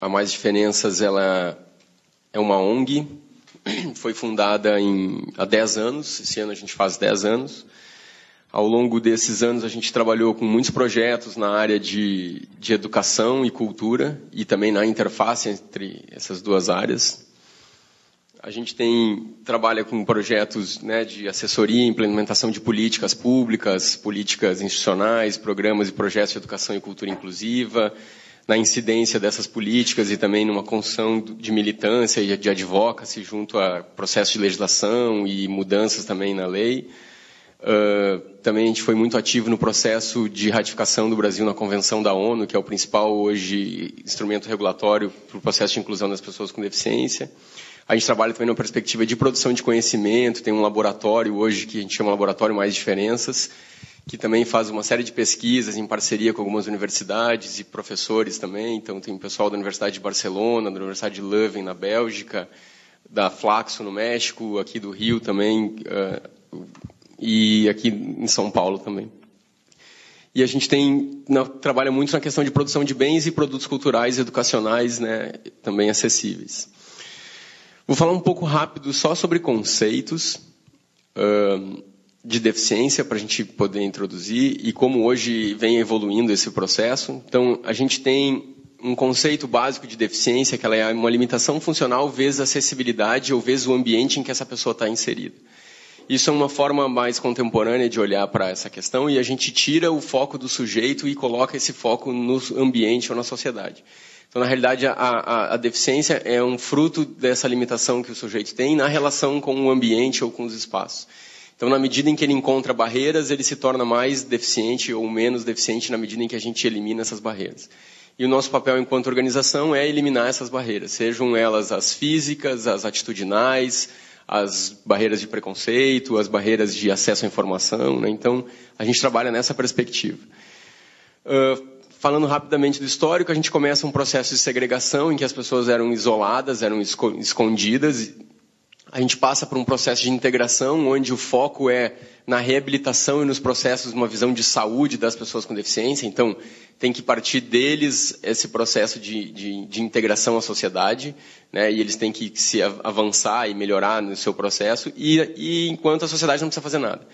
A Mais Diferenças, ela é uma ONG, foi fundada há 10 anos, esse ano a gente faz 10 anos. Ao longo desses anos, a gente trabalhou com muitos projetos na área de educação e cultura, e também na interface entre essas duas áreas. A gente trabalha com projetos, né, de assessoria e implementação de políticas públicas, políticas institucionais, programas e projetos de educação e cultura inclusiva, na incidência dessas políticas e também numa construção de militância e de advocacy junto a processos de legislação e mudanças também na lei. Também a gente foi muito ativo no processo de ratificação do Brasil na Convenção da ONU, que é o principal hoje instrumento regulatório para o processo de inclusão das pessoas com deficiência. A gente trabalha também na perspectiva de produção de conhecimento, tem um laboratório hoje que a gente chama Laboratório Mais Diferenças, que também faz uma série de pesquisas em parceria com algumas universidades e professores também. Então, tem o pessoal da Universidade de Barcelona, da Universidade de Leuven, na Bélgica, da Flaxo, no México, aqui do Rio também, e aqui em São Paulo também. E a gente trabalha muito na questão de produção de bens e produtos culturais e educacionais, né, também acessíveis. Vou falar um pouco rápido só sobre conceitos de deficiência, para a gente poder introduzir, e como hoje vem evoluindo esse processo. Então, a gente tem um conceito básico de deficiência, que ela é uma limitação funcional vezes a acessibilidade ou vezes o ambiente em que essa pessoa está inserida. Isso é uma forma mais contemporânea de olhar para essa questão, e a gente tira o foco do sujeito e coloca esse foco no ambiente ou na sociedade. Então, na realidade, a deficiência é um fruto dessa limitação que o sujeito tem na relação com o ambiente ou com os espaços. Então, na medida em que ele encontra barreiras, ele se torna mais deficiente ou menos deficiente na medida em que a gente elimina essas barreiras. E o nosso papel enquanto organização é eliminar essas barreiras, sejam elas as físicas, as atitudinais, as barreiras de preconceito, as barreiras de acesso à informação, né? Então, a gente trabalha nessa perspectiva. Falando rapidamente do histórico, a gente começa um processo de segregação em que as pessoas eram isoladas, eram escondidas. A gente passa por um processo de integração, onde o foco é na reabilitação e nos processos de uma visão de saúde das pessoas com deficiência. Então, tem que partir deles esse processo de integração à sociedade, né? E eles têm que se avançar e melhorar no seu processo, e enquanto a sociedade não precisa fazer nada.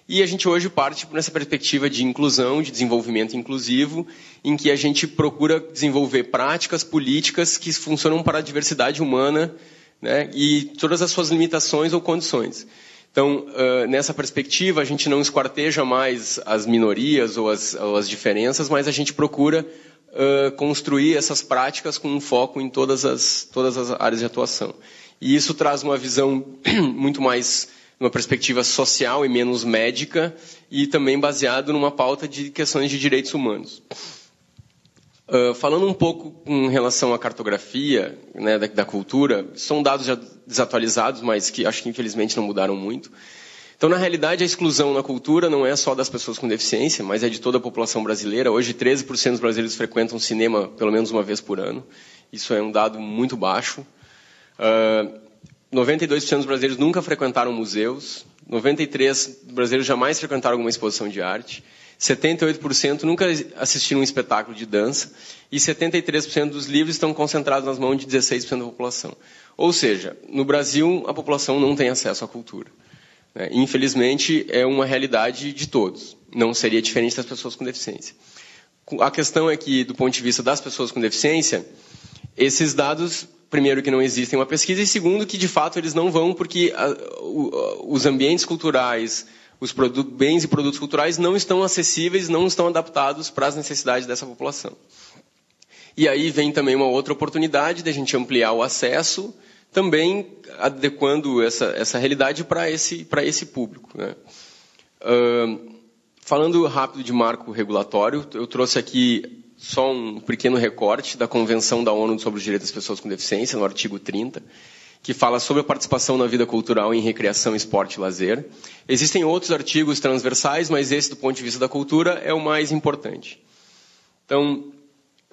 E a gente hoje parte nessa perspectiva de inclusão, de desenvolvimento inclusivo, em que a gente procura desenvolver práticas políticas que funcionam para a diversidade humana, né, e todas as suas limitações ou condições. Então, nessa perspectiva, a gente não esquarteja mais as minorias ou as diferenças, mas a gente procura construir essas práticas com um foco em todas as áreas de atuação. E isso traz uma visão muito mais, uma perspectiva social e menos médica, e também baseado numa pauta de questões de direitos humanos. Falando um pouco em relação à cartografia, né, da cultura, são dados já desatualizados, mas que acho que infelizmente não mudaram muito. Então, na realidade, a exclusão na cultura não é só das pessoas com deficiência, mas é de toda a população brasileira. Hoje, 13% dos brasileiros frequentam cinema pelo menos uma vez por ano. Isso é um dado muito baixo. 92% dos brasileiros nunca frequentaram museus. 93% dos brasileiros jamais frequentaram alguma exposição de arte. 78% nunca assistiram um espetáculo de dança, e 73% dos livros estão concentrados nas mãos de 16% da população. Ou seja, no Brasil, a população não tem acesso à cultura. Infelizmente, é uma realidade de todos. Não seria diferente das pessoas com deficiência. A questão é que, do ponto de vista das pessoas com deficiência, esses dados, primeiro, que não existem uma pesquisa, e segundo, que, de fato, eles não vão, porque os ambientes culturais, os bens e produtos culturais não estão acessíveis, não estão adaptados para as necessidades dessa população. E aí vem também uma outra oportunidade de a gente ampliar o acesso, também adequando essa realidade para esse público, né? Falando rápido de marco regulatório, eu trouxe aqui só um pequeno recorte da Convenção da ONU sobre os Direitos das Pessoas com Deficiência, no artigo 30, que fala sobre a participação na vida cultural em recreação, esporte e lazer. Existem outros artigos transversais, mas esse, do ponto de vista da cultura, é o mais importante. Então,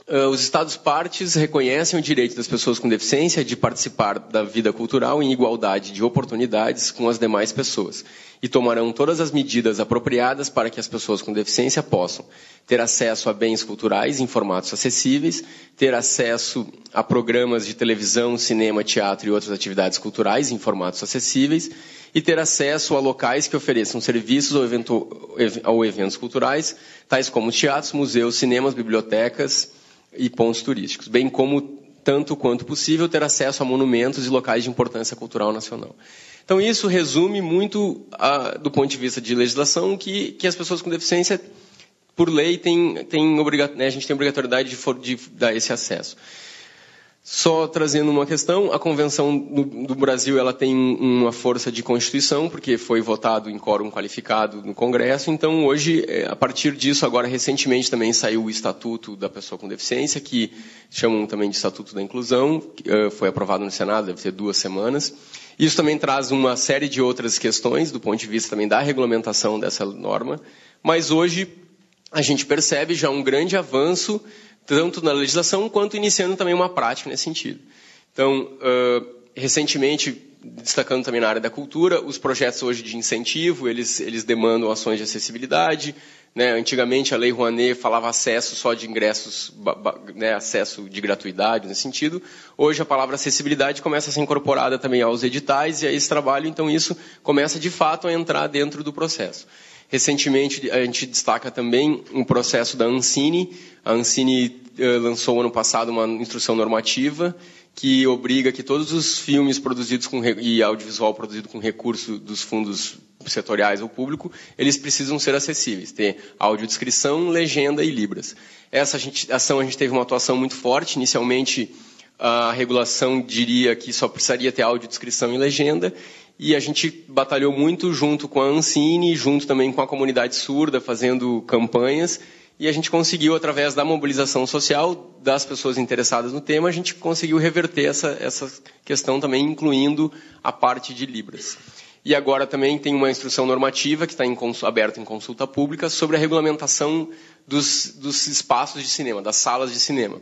Os Estados-partes reconhecem o direito das pessoas com deficiência de participar da vida cultural em igualdade de oportunidades com as demais pessoas e tomarão todas as medidas apropriadas para que as pessoas com deficiência possam ter acesso a bens culturais em formatos acessíveis, ter acesso a programas de televisão, cinema, teatro e outras atividades culturais em formatos acessíveis e ter acesso a locais que ofereçam serviços ou eventos culturais, tais como teatros, museus, cinemas, bibliotecas e pontos turísticos, bem como, tanto quanto possível, ter acesso a monumentos e locais de importância cultural nacional. Então, isso resume muito, do ponto de vista de legislação, que as pessoas com deficiência, por lei, a gente tem obrigatoriedade de dar esse acesso. Só trazendo uma questão, a Convenção do Brasil ela tem uma força de Constituição, porque foi votado em quórum qualificado no Congresso. Então, hoje, a partir disso, agora recentemente também saiu o Estatuto da Pessoa com Deficiência, que chamam também de Estatuto da Inclusão, que foi aprovado no Senado, deve ter 2 semanas. Isso também traz uma série de outras questões, do ponto de vista também da regulamentação dessa norma. Mas hoje, a gente percebe já um grande avanço, tanto na legislação, quanto iniciando também uma prática nesse sentido. Então, recentemente, destacando também na área da cultura, os projetos hoje de incentivo, eles demandam ações de acessibilidade, né? Antigamente, a Lei Rouanet falava acesso só de ingressos, né? Acesso de gratuidade, nesse sentido. Hoje, a palavra acessibilidade começa a ser incorporada também aos editais e a esse trabalho, então isso começa, de fato, a entrar dentro do processo. Recentemente, a gente destaca também um processo da Ancine. A Ancine lançou ano passado uma instrução normativa que obriga que todos os filmes produzidos e audiovisual produzido com recurso dos fundos setoriais ou público, eles precisam ser acessíveis, ter audiodescrição, legenda e libras. Essa ação a gente teve uma atuação muito forte. Inicialmente, a regulação diria que só precisaria ter audiodescrição e legenda, e a gente batalhou muito junto com a Ancine, junto também com a comunidade surda, fazendo campanhas, e a gente conseguiu, através da mobilização social das pessoas interessadas no tema, a gente conseguiu reverter essa questão também, incluindo a parte de Libras. E agora também tem uma instrução normativa que está aberta em consulta pública sobre a regulamentação dos espaços de cinema, das salas de cinema,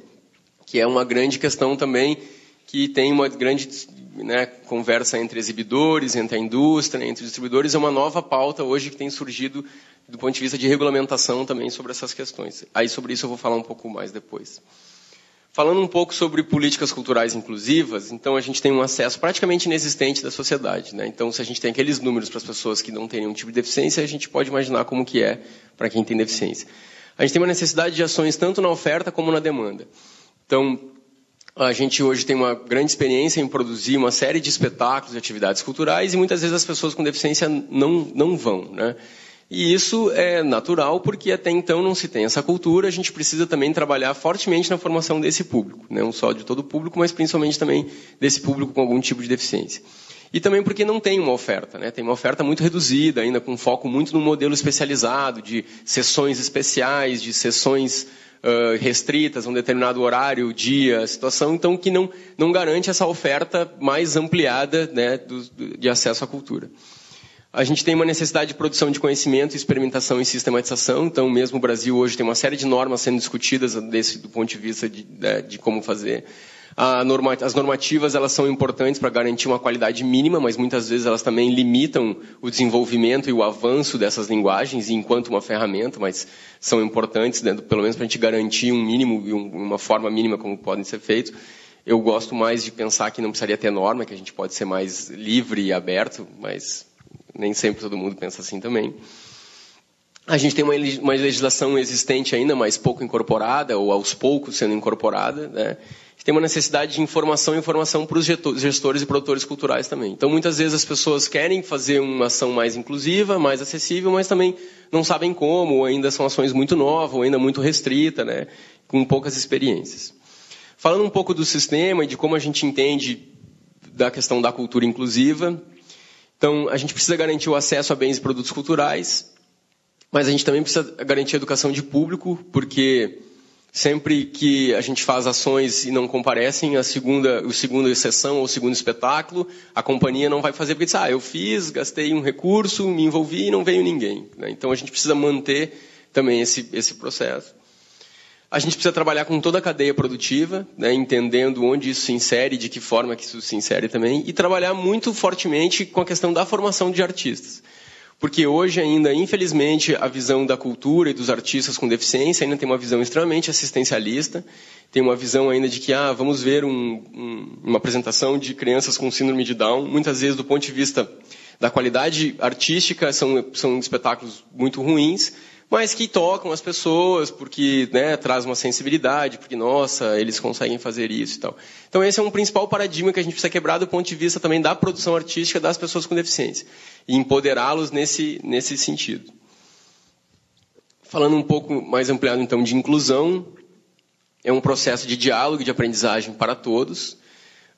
que é uma grande questão também, que tem uma grande, né, conversa entre exibidores, entre a indústria, entre os distribuidores. É uma nova pauta hoje que tem surgido do ponto de vista de regulamentação também sobre essas questões. Aí sobre isso eu vou falar um pouco mais depois. Falando um pouco sobre políticas culturais inclusivas, então a gente tem um acesso praticamente inexistente da sociedade, né? Então, se a gente tem aqueles números para as pessoas que não têm nenhum tipo de deficiência, a gente pode imaginar como que é para quem tem deficiência. A gente tem uma necessidade de ações tanto na oferta como na demanda. Então, a gente hoje tem uma grande experiência em produzir uma série de espetáculos e atividades culturais e muitas vezes as pessoas com deficiência não vão, né? E isso é natural porque até então não se tem essa cultura. A gente precisa também trabalhar fortemente na formação desse público, não só de todo o público, mas principalmente também desse público com algum tipo de deficiência. E também porque não tem uma oferta, né? Tem uma oferta muito reduzida, ainda com foco muito no modelo especializado, de sessões especiais, de sessões restritas a um determinado horário, dia, situação, então que não garante essa oferta mais ampliada, né, de acesso à cultura. A gente tem uma necessidade de produção de conhecimento, experimentação e sistematização. Então, mesmo o Brasil hoje tem uma série de normas sendo discutidas do ponto de vista de como fazer. As normativas, elas são importantes para garantir uma qualidade mínima, mas muitas vezes elas também limitam o desenvolvimento e o avanço dessas linguagens enquanto uma ferramenta, mas são importantes, né, pelo menos para a gente garantir um mínimo e uma forma mínima como podem ser feitos. Eu gosto mais de pensar que não precisaria ter norma, que a gente pode ser mais livre e aberto, mas nem sempre todo mundo pensa assim também. A gente tem uma legislação existente ainda, mas pouco incorporada, ou aos poucos sendo incorporada, né? Tem uma necessidade de informação para os gestores e produtores culturais também. Então, muitas vezes as pessoas querem fazer uma ação mais inclusiva, mais acessível, mas também não sabem como, ou ainda são ações muito novas, ou ainda muito restrita, né? Com poucas experiências. Falando um pouco do sistema e de como a gente entende da questão da cultura inclusiva, então, a gente precisa garantir o acesso a bens e produtos culturais, mas a gente também precisa garantir a educação de público, porque sempre que a gente faz ações e não comparecem, a segunda sessão ou o segundo espetáculo, a companhia não vai fazer, porque diz, eu fiz, gastei um recurso, me envolvi e não veio ninguém, né? Então, a gente precisa manter também esse processo. A gente precisa trabalhar com toda a cadeia produtiva, né, entendendo onde isso se insere, de que forma que isso se insere também, e trabalhar muito fortemente com a questão da formação de artistas. Porque hoje ainda, infelizmente, a visão da cultura e dos artistas com deficiência ainda tem uma visão extremamente assistencialista, tem uma visão ainda de que vamos ver uma apresentação de crianças com síndrome de Down, muitas vezes do ponto de vista da qualidade artística são espetáculos muito ruins, mas que tocam as pessoas, porque, né, traz uma sensibilidade, porque, nossa, eles conseguem fazer isso e tal. Então, esse é um principal paradigma que a gente precisa quebrar do ponto de vista também da produção artística das pessoas com deficiência, e empoderá-los nesse sentido. Falando um pouco mais ampliado, então, de inclusão, é um processo de diálogo e de aprendizagem para todos,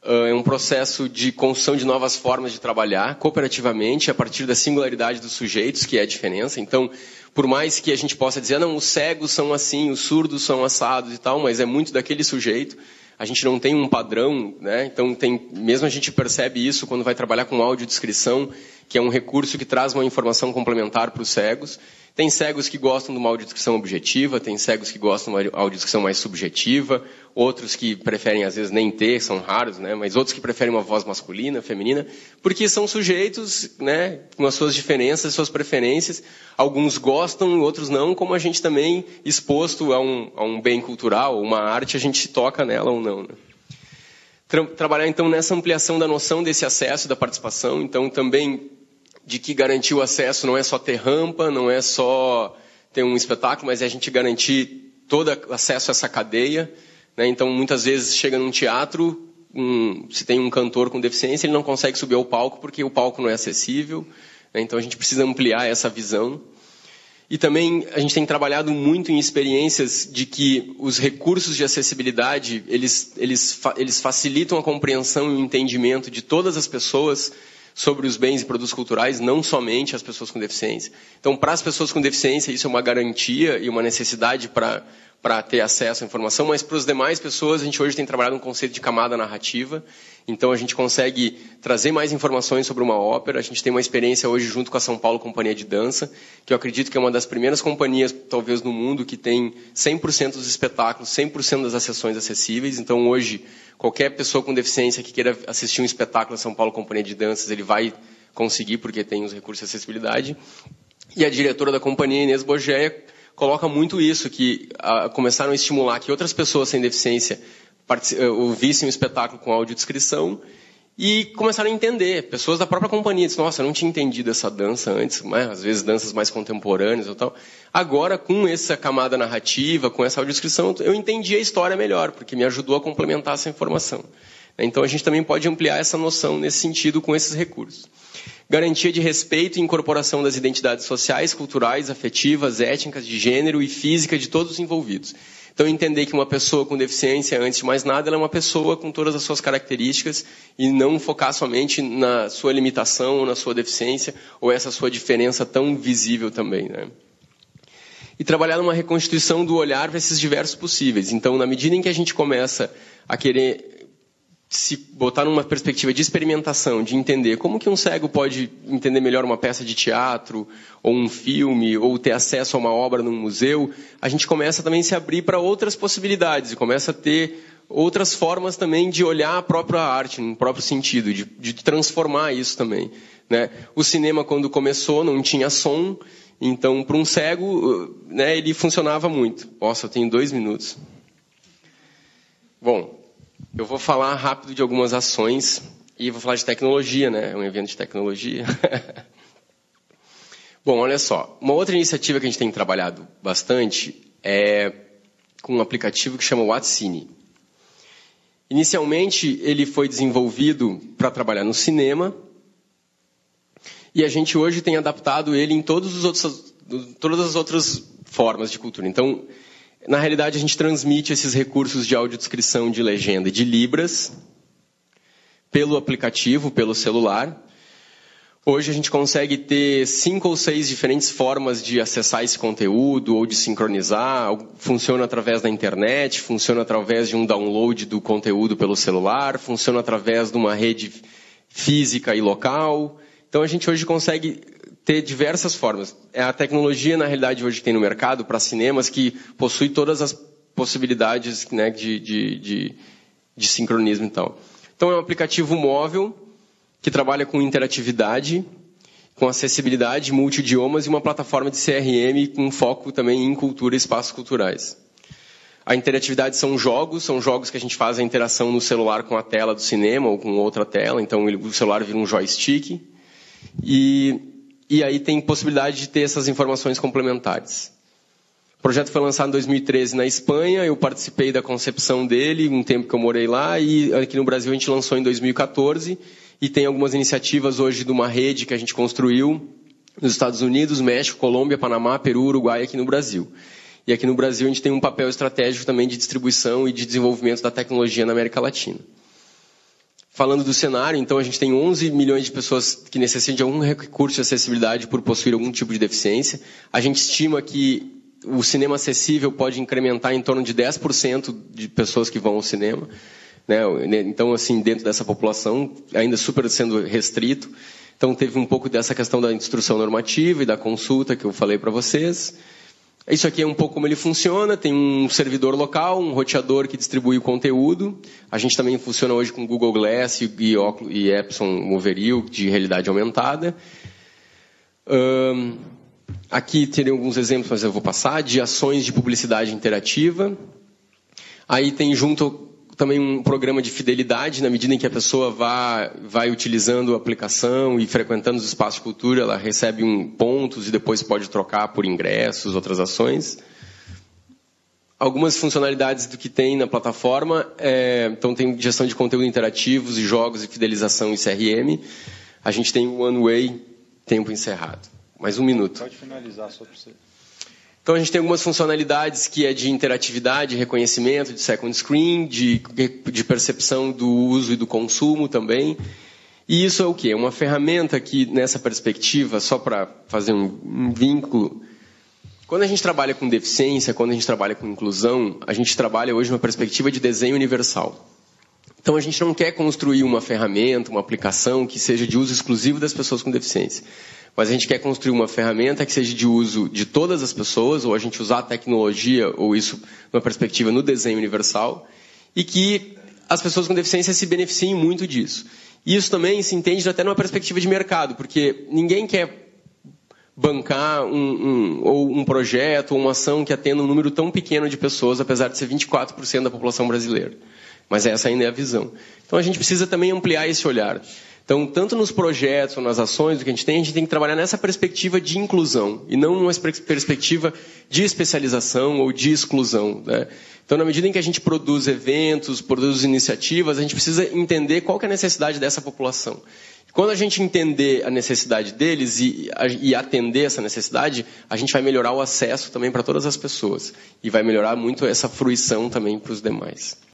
é um processo de construção de novas formas de trabalhar cooperativamente, a partir da singularidade dos sujeitos, que é a diferença. Então, por mais que a gente possa dizer, não, os cegos são assim, os surdos são assados e tal, mas é muito daquele sujeito. A gente não tem um padrão, né? Então, mesmo a gente percebe isso quando vai trabalhar com audiodescrição, que é um recurso que traz uma informação complementar para os cegos. Tem cegos que gostam de uma audiodescrição objetiva, tem cegos que gostam de uma audiodescrição mais subjetiva, outros que preferem, às vezes, nem ter, são raros, né? Mas outros que preferem uma voz masculina, feminina, porque são sujeitos, né, com as suas diferenças, suas preferências. Alguns gostam, outros não, como a gente também, exposto a um bem cultural, uma arte, a gente toca nela ou não, né? Trabalhar, então, nessa ampliação da noção desse acesso, da participação, então, também de que garantir o acesso não é só ter rampa, não é só ter um espetáculo, mas é a gente garantir todo acesso a essa cadeia, né? Então, muitas vezes, chega num teatro, se tem um cantor com deficiência, ele não consegue subir ao palco porque o palco não é acessível, né? Então, a gente precisa ampliar essa visão. E também a gente tem trabalhado muito em experiências de que os recursos de acessibilidade, eles facilitam a compreensão e o entendimento de todas as pessoas sobre os bens e produtos culturais, não somente as pessoas com deficiência. Então, para as pessoas com deficiência, isso é uma garantia e uma necessidade para ter acesso à informação, mas para as demais pessoas, a gente hoje tem trabalhado um conceito de camada narrativa, então a gente consegue trazer mais informações sobre uma ópera. A gente tem uma experiência hoje junto com a São Paulo Companhia de Dança, que eu acredito que é uma das primeiras companhias, talvez no mundo, que tem 100% dos espetáculos, 100% das sessões acessíveis. Então hoje, qualquer pessoa com deficiência que queira assistir um espetáculo da São Paulo Companhia de Danças, ele vai conseguir, porque tem os recursos de acessibilidade. E a diretora da companhia, Inês Bogeia, coloca muito isso, que começaram a estimular que outras pessoas sem deficiência ouvissem o espetáculo com audiodescrição e começaram a entender. Pessoas da própria companhia dizem, nossa, eu não tinha entendido essa dança antes, né? Às vezes danças mais contemporâneas ou tal. Agora, com essa camada narrativa, com essa audiodescrição, eu entendi a história melhor, porque me ajudou a complementar essa informação. Então, a gente também pode ampliar essa noção nesse sentido com esses recursos. Garantia de respeito e incorporação das identidades sociais, culturais, afetivas, étnicas, de gênero e física de todos os envolvidos. Então, entender que uma pessoa com deficiência, antes de mais nada, ela é uma pessoa com todas as suas características e não focar somente na sua limitação ou na sua deficiência ou essa sua diferença tão visível também, né? E trabalhar numa reconstituição do olhar para esses diversos possíveis. Então, na medida em que a gente começa a querer se botar numa perspectiva de experimentação, de entender como que um cego pode entender melhor uma peça de teatro, ou um filme, ou ter acesso a uma obra num museu, a gente começa também a se abrir para outras possibilidades, e começa a ter outras formas também de olhar a própria arte, no próprio sentido, de transformar isso também, né? O cinema, quando começou, não tinha som, então, para um cego, né, ele funcionava muito. Nossa, eu tenho 2 minutos. Bom, eu vou falar rápido de algumas ações e vou falar de tecnologia, né? É um evento de tecnologia. Bom, olha só. Uma outra iniciativa que a gente tem trabalhado bastante é com um aplicativo que chama WhatCine. Inicialmente, ele foi desenvolvido para trabalhar no cinema e a gente hoje tem adaptado ele em todas as outras formas de cultura. Então, na realidade, a gente transmite esses recursos de audiodescrição, de legenda e de libras pelo aplicativo, pelo celular. Hoje a gente consegue ter 5 ou 6 diferentes formas de acessar esse conteúdo ou de sincronizar. Funciona através da internet, funciona através de um download do conteúdo pelo celular, funciona através de uma rede física e local. Então a gente hoje consegue ter diversas formas. É a tecnologia, na realidade, hoje que tem no mercado para cinemas que possui todas as possibilidades, né, de sincronismo e tal. Então, é um aplicativo móvel que trabalha com interatividade, com acessibilidade, multi-idiomas e uma plataforma de CRM com foco também em cultura e espaços culturais. A interatividade são jogos que a gente faz a interação no celular com a tela do cinema ou com outra tela, então o celular vira um joystick. E aí tem possibilidade de ter essas informações complementares. O projeto foi lançado em 2013 na Espanha, eu participei da concepção dele, um tempo que eu morei lá, e aqui no Brasil a gente lançou em 2014, e tem algumas iniciativas hoje de uma rede que a gente construiu nos Estados Unidos, México, Colômbia, Panamá, Peru, Uruguai e aqui no Brasil. E aqui no Brasil a gente tem um papel estratégico também de distribuição e de desenvolvimento da tecnologia na América Latina. Falando do cenário, então a gente tem 11 milhões de pessoas que necessitam de algum recurso de acessibilidade por possuir algum tipo de deficiência. A gente estima que o cinema acessível pode incrementar em torno de 10% de pessoas que vão ao cinema, né? Então, assim, dentro dessa população, ainda super sendo restrito. Então, teve um pouco dessa questão da instrução normativa e da consulta que eu falei para vocês. Isso aqui é um pouco como ele funciona. Tem um servidor local, um roteador que distribui o conteúdo. A gente também funciona hoje com Google Glass e Epson Moverio de realidade aumentada. Aqui teriam alguns exemplos, mas eu vou passar, de ações de publicidade interativa. Aí tem junto também um programa de fidelidade, na medida em que a pessoa vai utilizando a aplicação e frequentando os espaços de cultura, ela recebe pontos e depois pode trocar por ingressos, outras ações. Algumas funcionalidades do que tem na plataforma, então tem gestão de conteúdo interativos e jogos e fidelização em CRM. A gente tem o One Way, tempo encerrado. Mais um minuto. Pode finalizar só para você. Então, a gente tem algumas funcionalidades que é de interatividade, reconhecimento, de second screen, de percepção do uso e do consumo também. E isso é o quê? É uma ferramenta que, nessa perspectiva, só para fazer um vínculo, quando a gente trabalha com deficiência, quando a gente trabalha com inclusão, a gente trabalha hoje numa perspectiva de desenho universal. Então, a gente não quer construir uma ferramenta, uma aplicação que seja de uso exclusivo das pessoas com deficiência. Mas a gente quer construir uma ferramenta que seja de uso de todas as pessoas, ou a gente usar a tecnologia, ou isso numa perspectiva no desenho universal, e que as pessoas com deficiência se beneficiem muito disso. E isso também se entende até numa perspectiva de mercado, porque ninguém quer bancar um projeto ou uma ação que atenda um número tão pequeno de pessoas, apesar de ser 24% da população brasileira. Mas essa ainda é a visão. Então a gente precisa também ampliar esse olhar. Então, tanto nos projetos ou nas ações que a gente tem que trabalhar nessa perspectiva de inclusão e não numa perspectiva de especialização ou de exclusão, né? Então, na medida em que a gente produz eventos, produz iniciativas, a gente precisa entender qual que é a necessidade dessa população. Quando a gente entender a necessidade deles e atender essa necessidade, a gente vai melhorar o acesso também para todas as pessoas e vai melhorar muito essa fruição também para os demais.